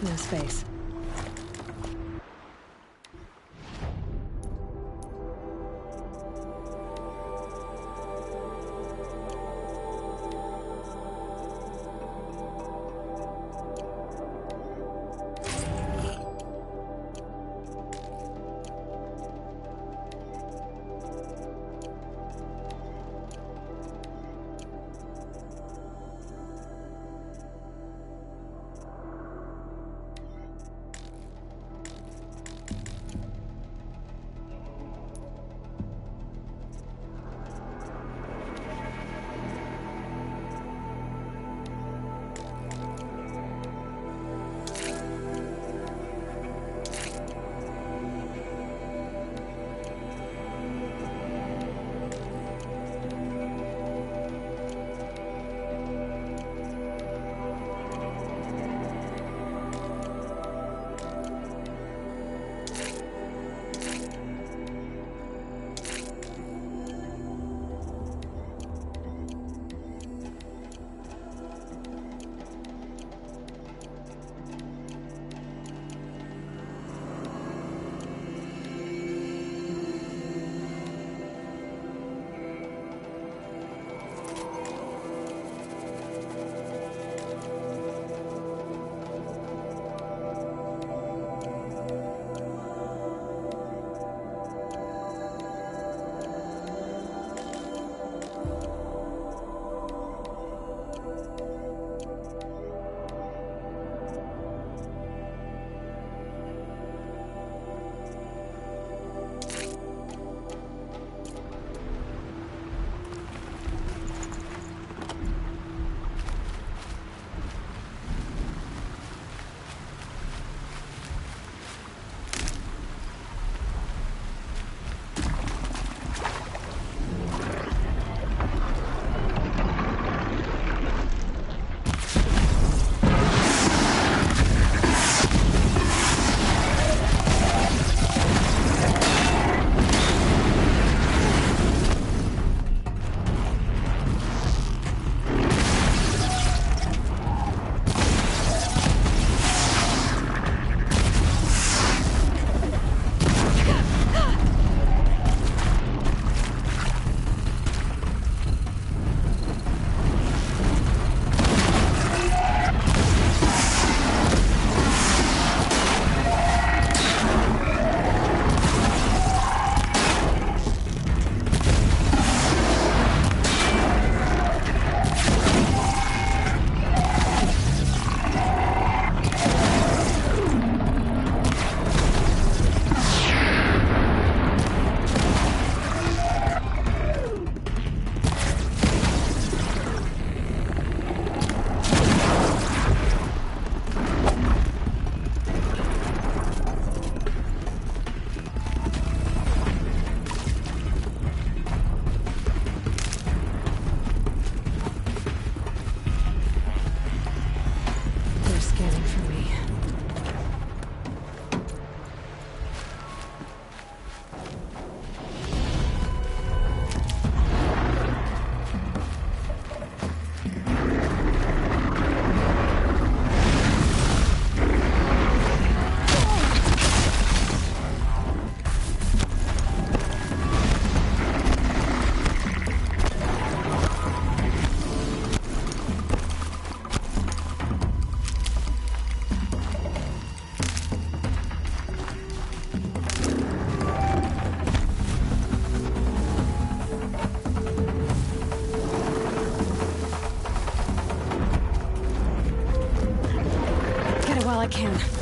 No space. While I can.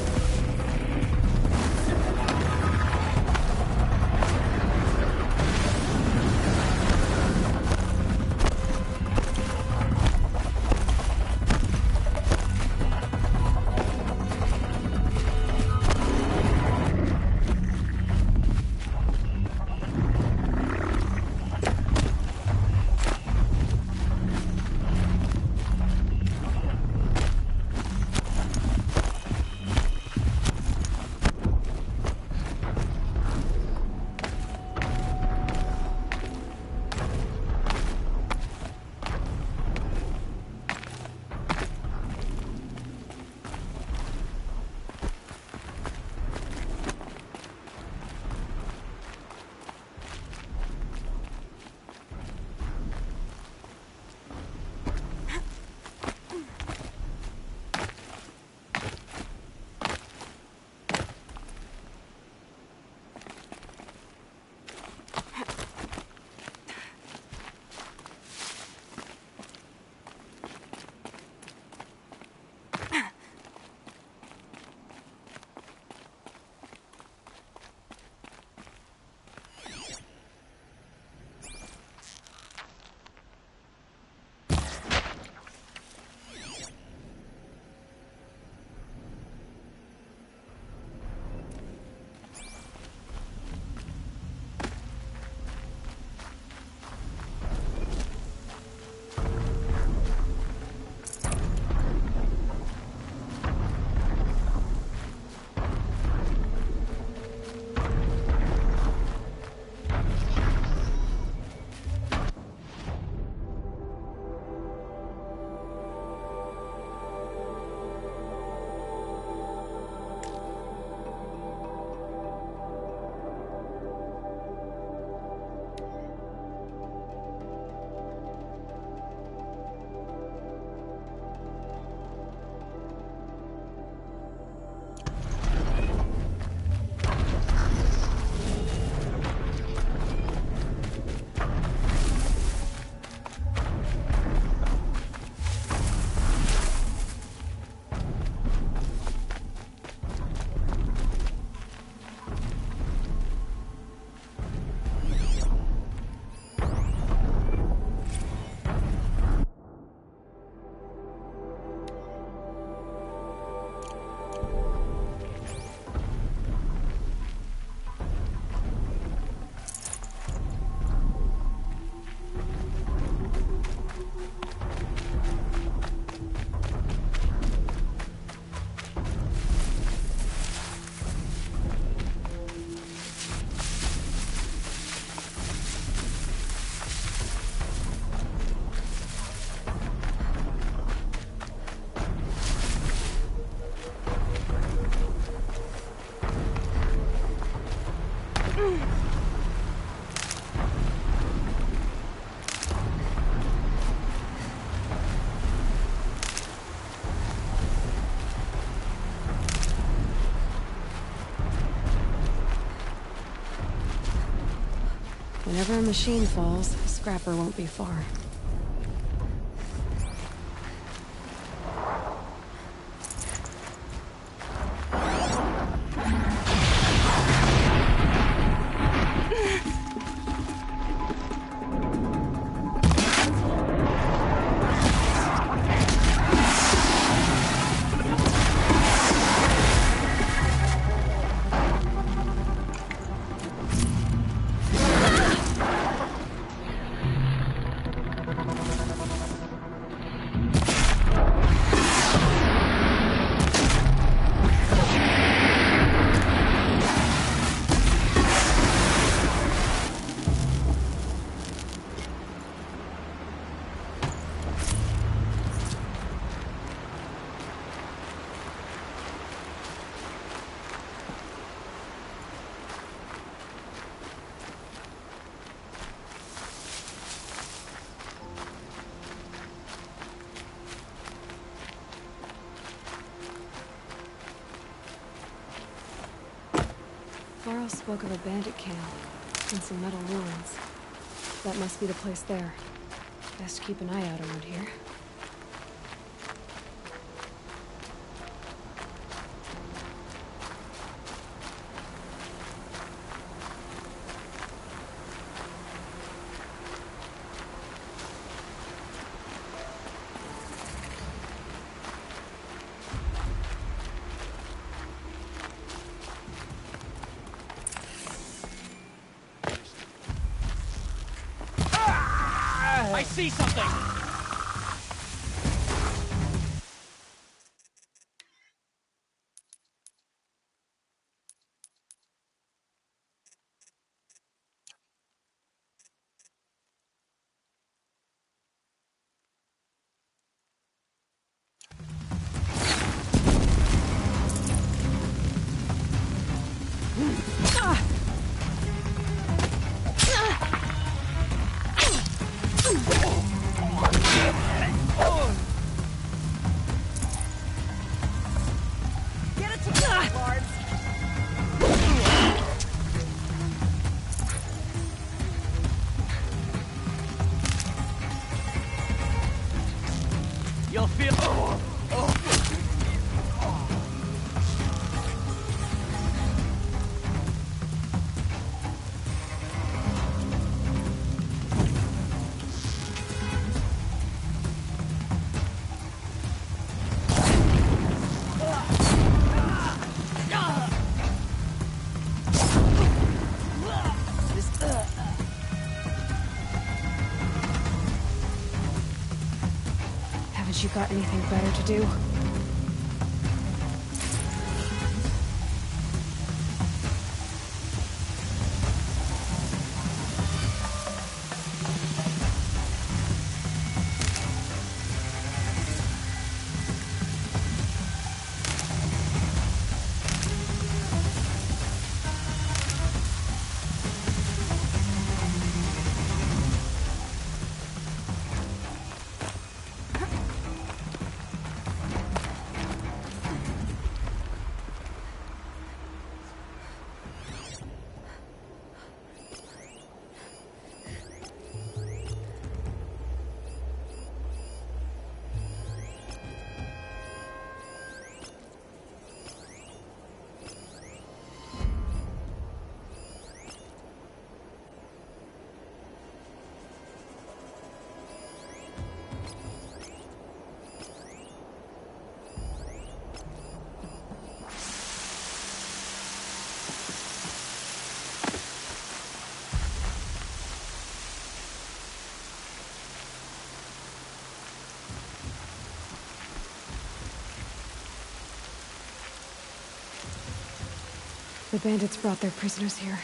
Whenever a machine falls, a scrapper won't be far. Varl spoke of a bandit camp and some metal ruins. That must be the place there. Best keep an eye out around here. I see something! You'll feel... Haven't you got anything better to do? The bandits brought their prisoners here.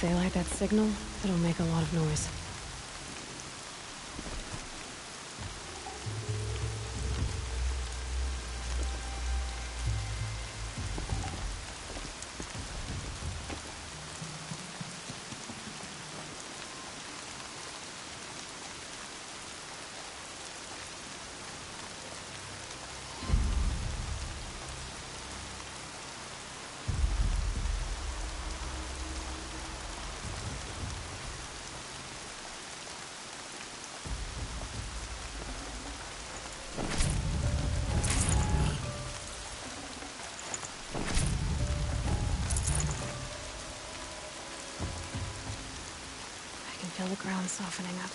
they light that signal, it'll make a lot of noise. I can feel the ground softening up.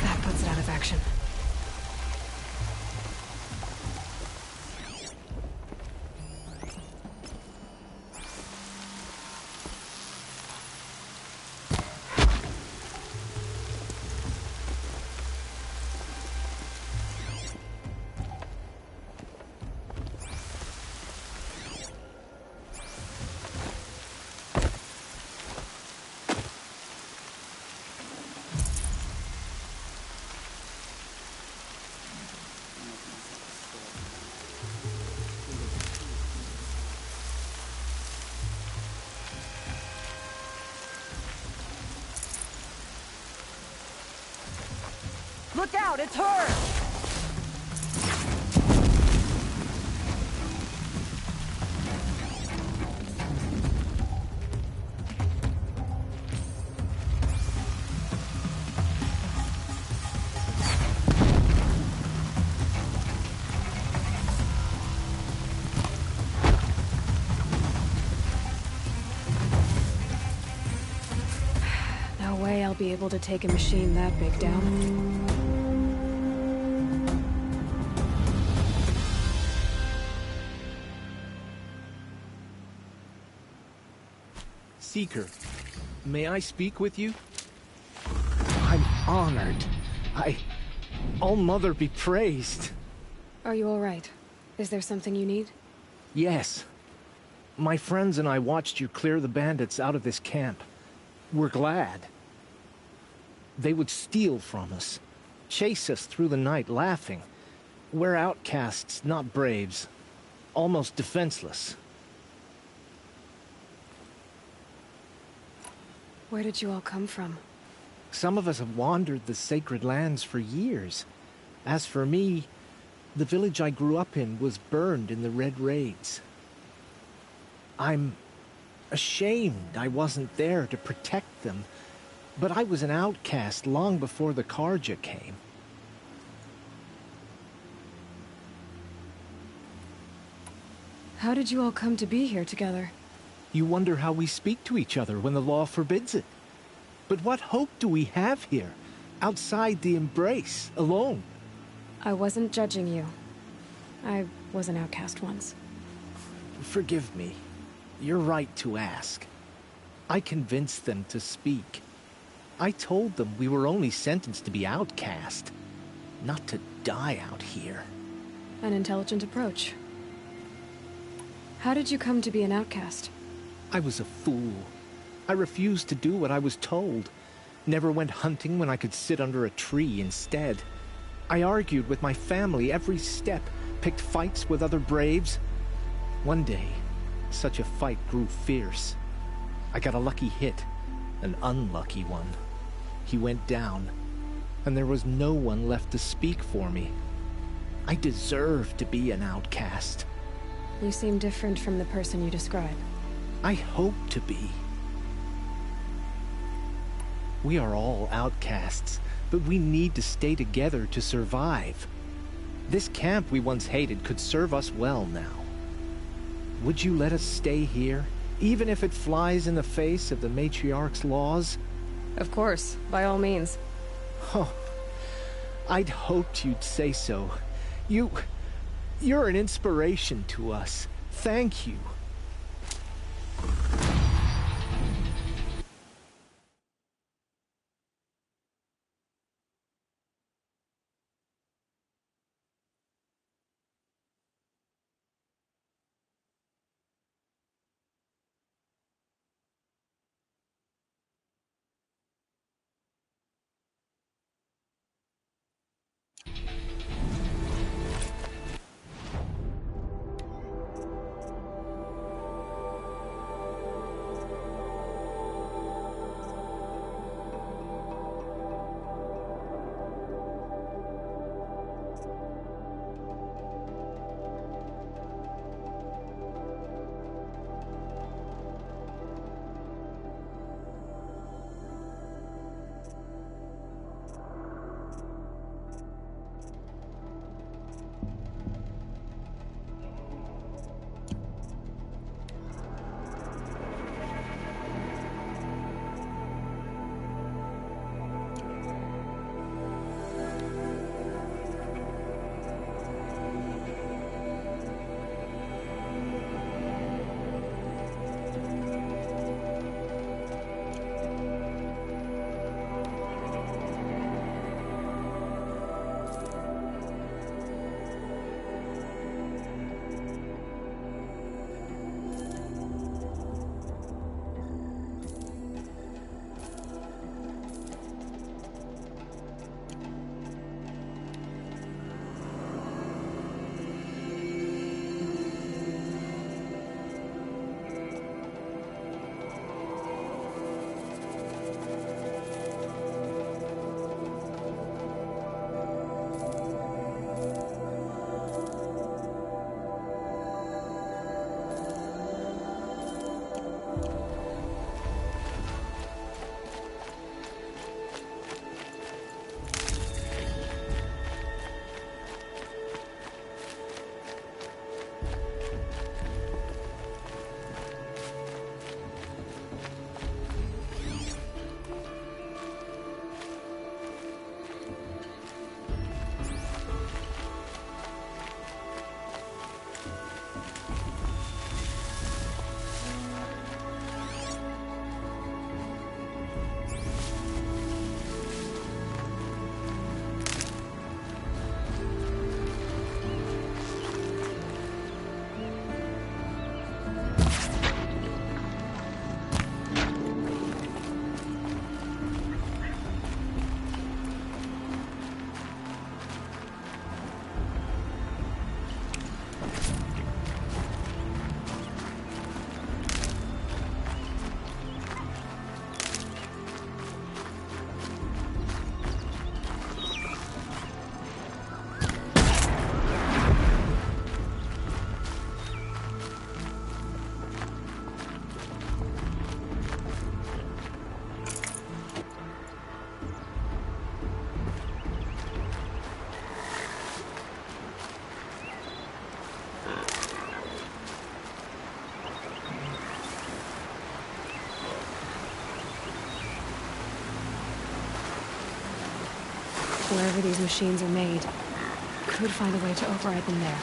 That puts it out of action. Look out, it's her! No way I'll be able to take a machine that big down. Seeker, may I speak with you? I'm honored. All-Mother be praised. Are you all right? Is there something you need? Yes. My friends and I watched you clear the bandits out of this camp. We're glad. They would steal from us, chase us through the night laughing. We're outcasts, not braves. Almost defenseless. Where did you all come from? Some of us have wandered the sacred lands for years. As for me, the village I grew up in was burned in the Red Raids. I'm ashamed I wasn't there to protect them, but I was an outcast long before the Carja came. How did you all come to be here together? You wonder how we speak to each other when the law forbids it. But what hope do we have here? outside the embrace, alone. I wasn't judging you. I was an outcast once. Forgive me. You're right to ask. I convinced them to speak. I told them we were only sentenced to be outcast, not to die out here. An intelligent approach. How did you come to be an outcast? I was a fool. I refused to do what I was told. Never went hunting when I could sit under a tree instead. I argued with my family every step, picked fights with other braves. One day, such a fight grew fierce. I got a lucky hit, an unlucky one. He went down, and there was no one left to speak for me. I deserve to be an outcast. You seem different from the person you describe. I hope to be. We are all outcasts, but we need to stay together to survive. This camp we once hated could serve us well now. Would you let us stay here, even if it flies in the face of the Matriarch's laws? Of course, by all means. Oh, I'd hoped you'd say so. You're an inspiration to us. Thank you. Wherever these machines are made, could find a way to override them there.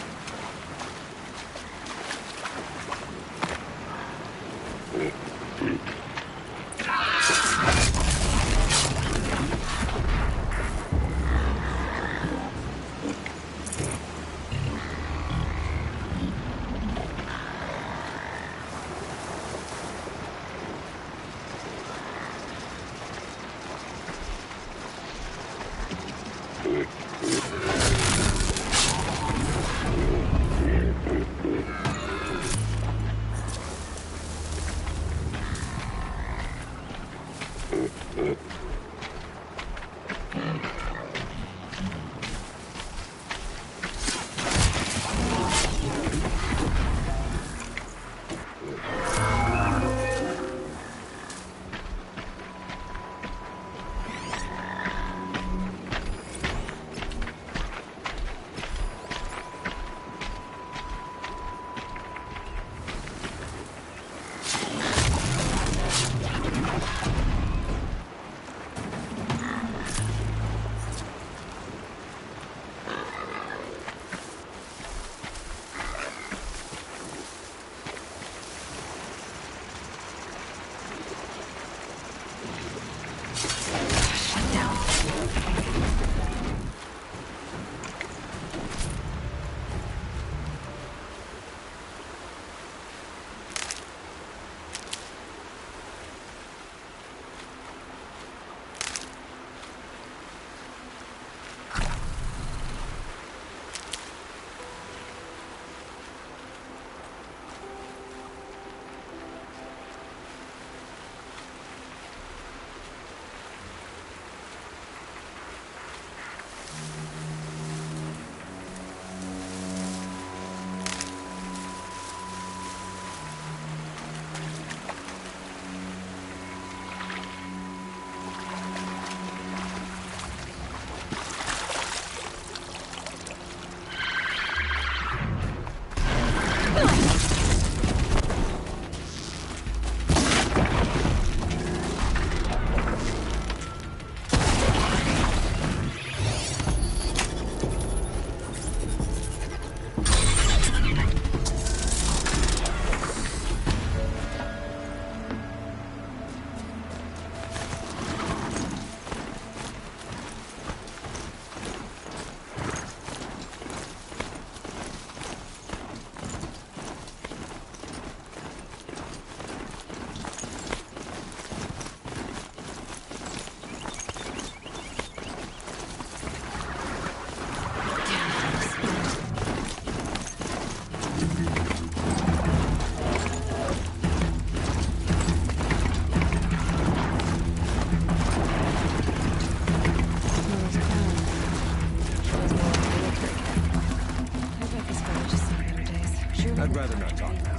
I'd rather not talk now.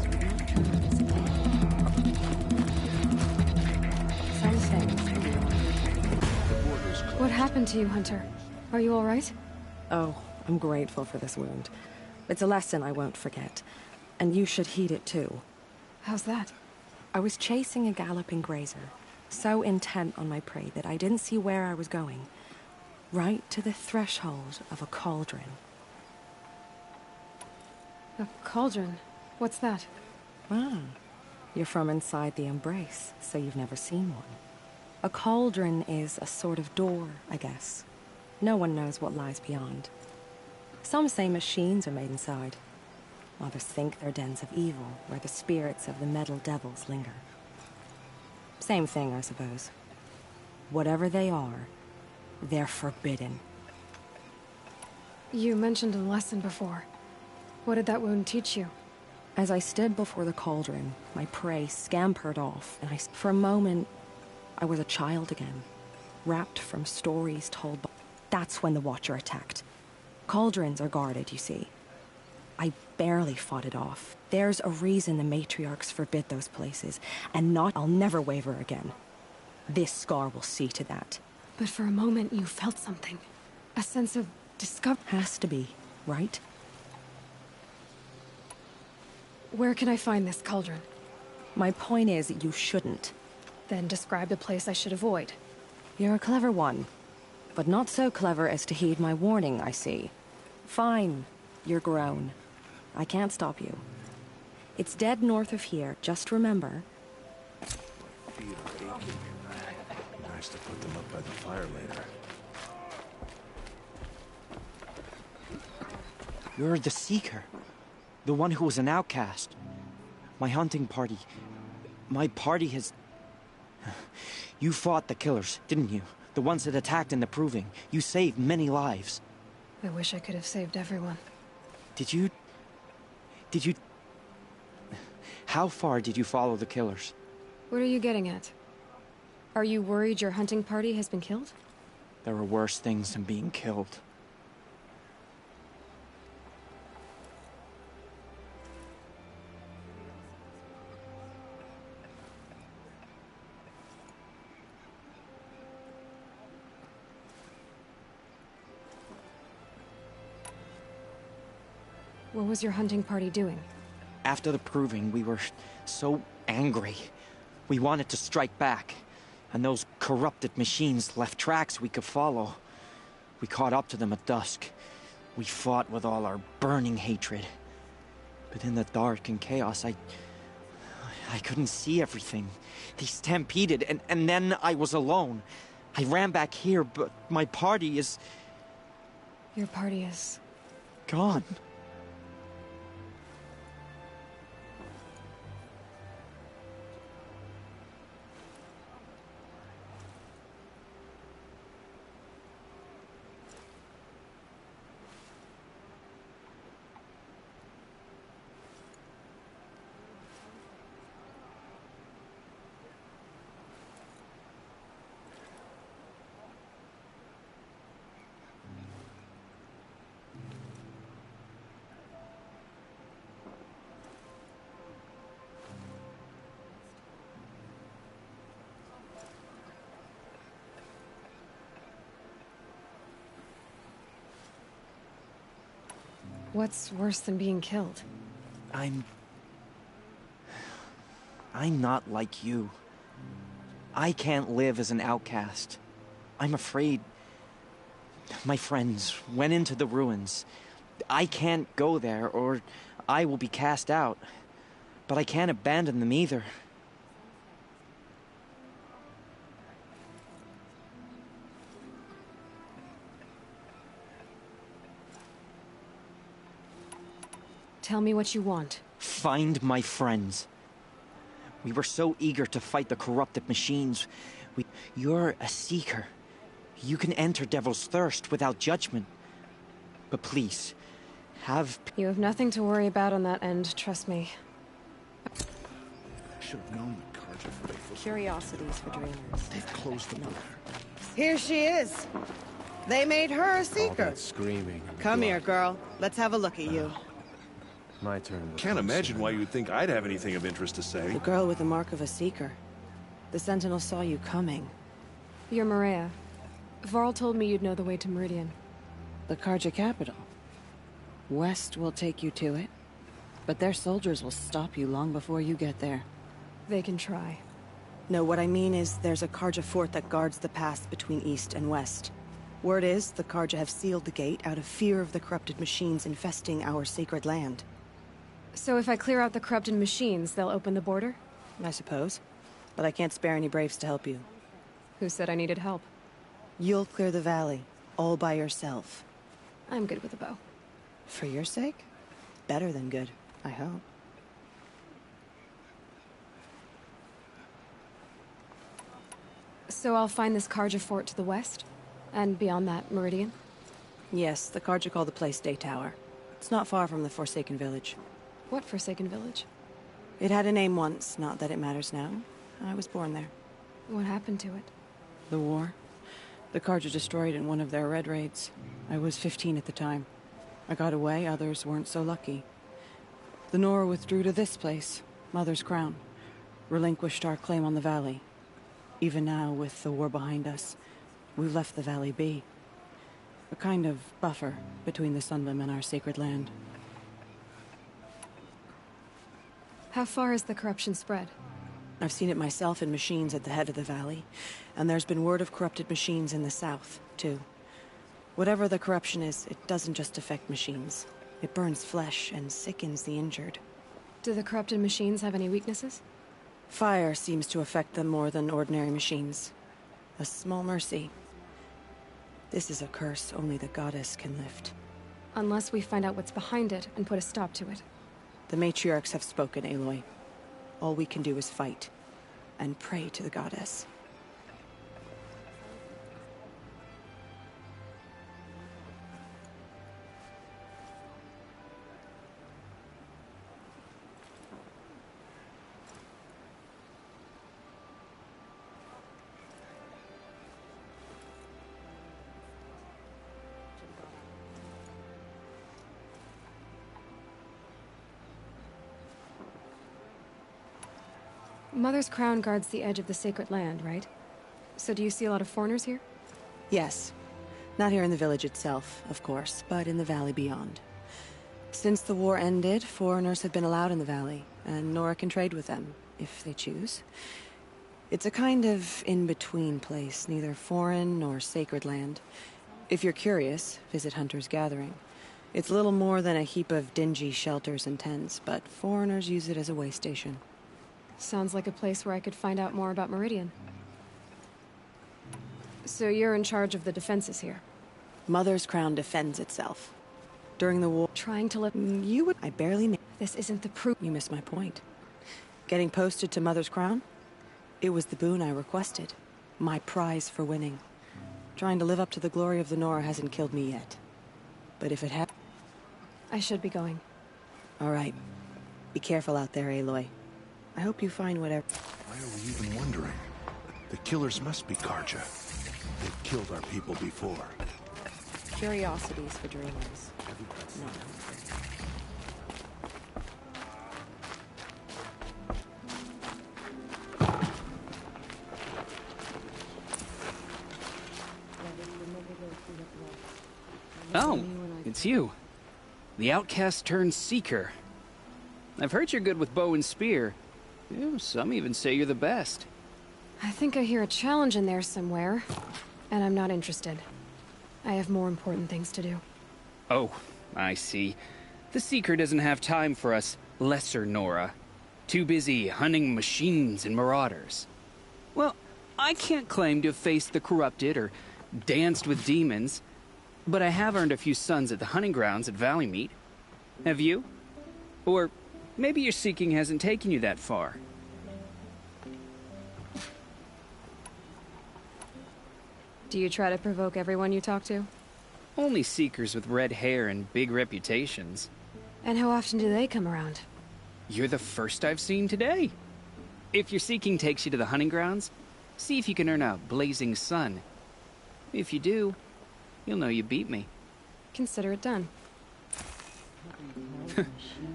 What happened to you, Hunter? Are you all right? Oh, I'm grateful for this wound. It's a lesson I won't forget. And you should heed it too. How's that? I was chasing a galloping grazer, so intent on my prey that I didn't see where I was going. Right to the threshold of a cauldron. A cauldron? What's that? Ah, you're from inside the Embrace, so you've never seen one. A cauldron is a sort of door, I guess. No one knows what lies beyond. Some say machines are made inside. Others think they're dens of evil, where the spirits of the metal devils linger. Same thing, I suppose. Whatever they are, they're forbidden. You mentioned a lesson before. What did that wound teach you? As I stood before the cauldron, my prey scampered off, and for a moment, I was a child again, wrapped from stories told by... That's when the Watcher attacked. Cauldrons are guarded, you see. I barely fought it off. There's a reason the matriarchs forbid those places, and I'll never waver again. This scar will see to that. But for a moment you felt something. A sense of discovery. Has to be, right? Where can I find this cauldron? My point is, you shouldn't. Then describe the place I should avoid. You're a clever one. but not so clever as to heed my warning, I see. Fine, you're grown. I can't stop you. It's dead north of here, just remember. Feet are aching. Nice to put them up by the fire later. You're the Seeker. The one who was an outcast. My hunting party. My party has... You fought the killers, didn't you? The ones that attacked in the Proving. You saved many lives. I wish I could have saved everyone. Did you... How far did you follow the killers? What are you getting at? Are you worried your hunting party has been killed? There are worse things than being killed. What was your hunting party doing? After the Proving, we were so angry. We wanted to strike back. And those corrupted machines left tracks we could follow. We caught up to them at dusk. We fought with all our burning hatred. But in the dark and chaos, I couldn't see everything. They stampeded, and then I was alone. I ran back here, but my party is... Your party is... gone. What's worse than being killed? I'm not like you. I can't live as an outcast. I'm afraid... My friends went into the ruins. I can't go there, or I will be cast out. But I can't abandon them either. Tell me what you want. Find my friends. We were so eager to fight the corrupted machines. You're a Seeker. You can enter Devil's Thirst without judgment. But please, You have nothing to worry about on that end, trust me. I should have known the Carja faith was... Curiosities for dreamers. They've closed the border. Here she is. They made her a All Seeker. that screaming. and Come here, blood. girl. Let's have a look at you. My turn. Can't imagine why you'd think I'd have anything of interest to say. The girl with the mark of a Seeker. The Sentinel saw you coming. You're Maria. Varl told me you'd know the way to Meridian. The Carja capital. West will take you to it. But their soldiers will stop you long before you get there. They can try. No, what I mean is there's a Carja fort that guards the pass between East and West. Word is, the Carja have sealed the gate out of fear of the corrupted machines infesting our sacred land. So if I clear out the corrupted machines, they'll open the border? I suppose. But I can't spare any braves to help you. Who said I needed help? You'll clear the valley, all by yourself. I'm good with a bow. For your sake? Better than good, I hope. So I'll find this Carja fort to the west? And beyond that, Meridian? Yes, the Carja call the place Day Tower. It's not far from the Forsaken Village. What Forsaken Village? It had a name once, not that it matters now. I was born there. What happened to it? The war. The Carja destroyed in one of their red raids. I was 15 at the time. I got away, others weren't so lucky. The Nora withdrew to this place, Mother's Crown. Relinquished our claim on the valley. Even now, with the war behind us, we've left the valley be. A kind of buffer between the Sunlim and our sacred land. How far has the corruption spread? I've seen it myself in machines at the head of the valley, and there's been word of corrupted machines in the south, too. Whatever the corruption is, it doesn't just affect machines. It burns flesh and sickens the injured. Do the corrupted machines have any weaknesses? Fire seems to affect them more than ordinary machines. A small mercy. This is a curse only the goddess can lift. Unless we find out what's behind it and put a stop to it. The matriarchs have spoken, Aloy. All we can do is fight. And pray to the goddess. Mother's crown guards the edge of the sacred land, right? So do you see a lot of foreigners here? Yes. Not here in the village itself, of course, but in the valley beyond. Since the war ended, foreigners have been allowed in the valley, and Nora can trade with them, if they choose. It's a kind of in-between place, neither foreign nor sacred land. If you're curious, visit Hunter's Gathering. It's little more than a heap of dingy shelters and tents, but foreigners use it as a way station. Sounds like a place where I could find out more about Meridian. So you're in charge of the defenses here? Mother's crown defends itself. During the war... Trying to live... You would... I barely knew... This isn't the proof... You missed my point. Getting posted to Mother's crown? It was the boon I requested. My prize for winning. Trying to live up to the glory of the Nora hasn't killed me yet. But if it had... I should be going. All right. Be careful out there, Aloy. I hope you find whatever... Why are we even wondering? The killers must be Karja. They've killed our people before. Curiosities for dreamers. No. Oh, it's you. The outcast turned seeker. I've heard you're good with bow and spear. Some even say you're the best. I think I hear a challenge in there somewhere, and I'm not interested. I have more important things to do. Oh, I see. The Seeker doesn't have time for us lesser Nora. Too busy hunting machines and marauders. Well, I can't claim to have faced the corrupted or danced with demons, but I have earned a few suns at the hunting grounds at Valleymeet. Have you? Or maybe your seeking hasn't taken you that far. Do you try to provoke everyone you talk to? Only seekers with red hair and big reputations. And how often do they come around? You're the first I've seen today. If your seeking takes you to the hunting grounds, see if you can earn a blazing sun. If you do, you'll know you beat me. Consider it done.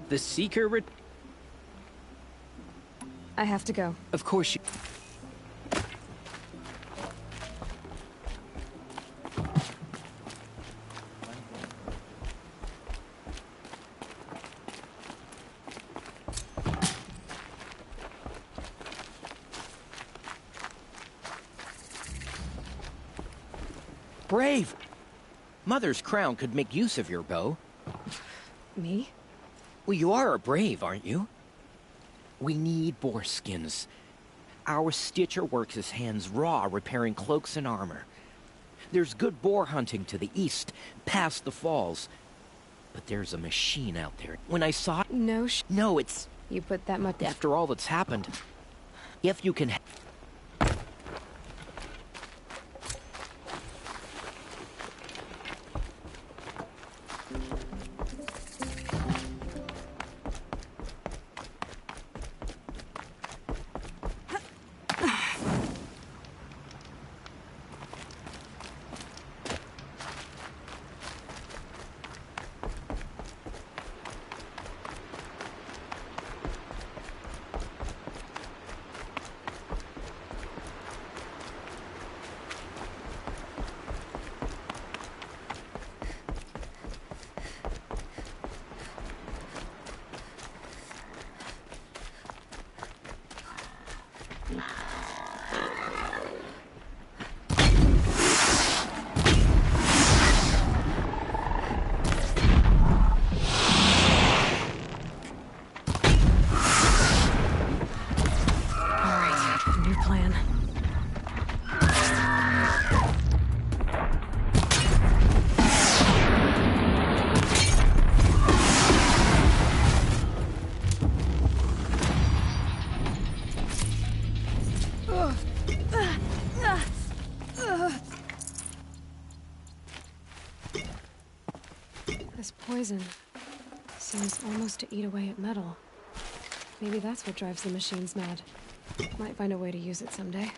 The Seeker I have to go. Of course you... Brave! Mother's crown could make use of your bow. Me? Well, you are a brave, aren't you? We need boar skins. Our Stitcher works his hands raw repairing cloaks and armor. There's good boar hunting to the east, past the falls. But there's a machine out there. When I saw it... No, it's... You put that much... After all that's happened. If you can... clan. This poison seems almost to eat away at metal. Maybe that's what drives the machines mad. Might find a way to use it someday.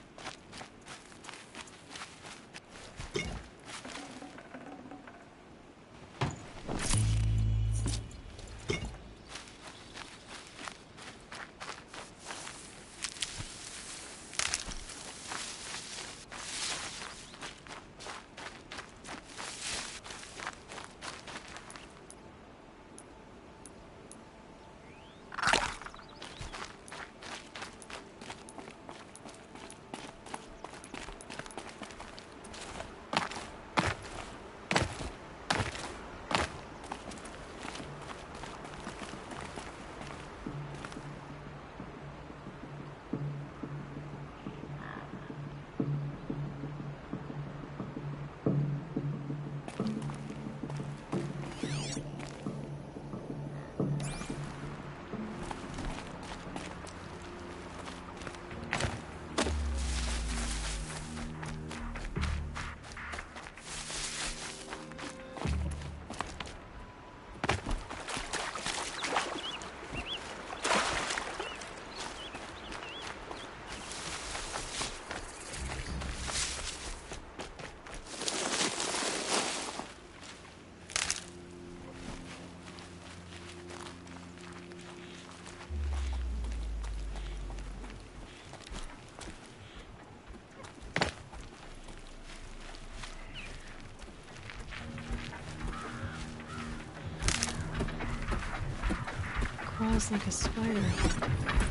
Crawls like a spider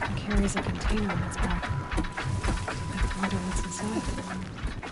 and carries a container on its back. I wonder what's inside.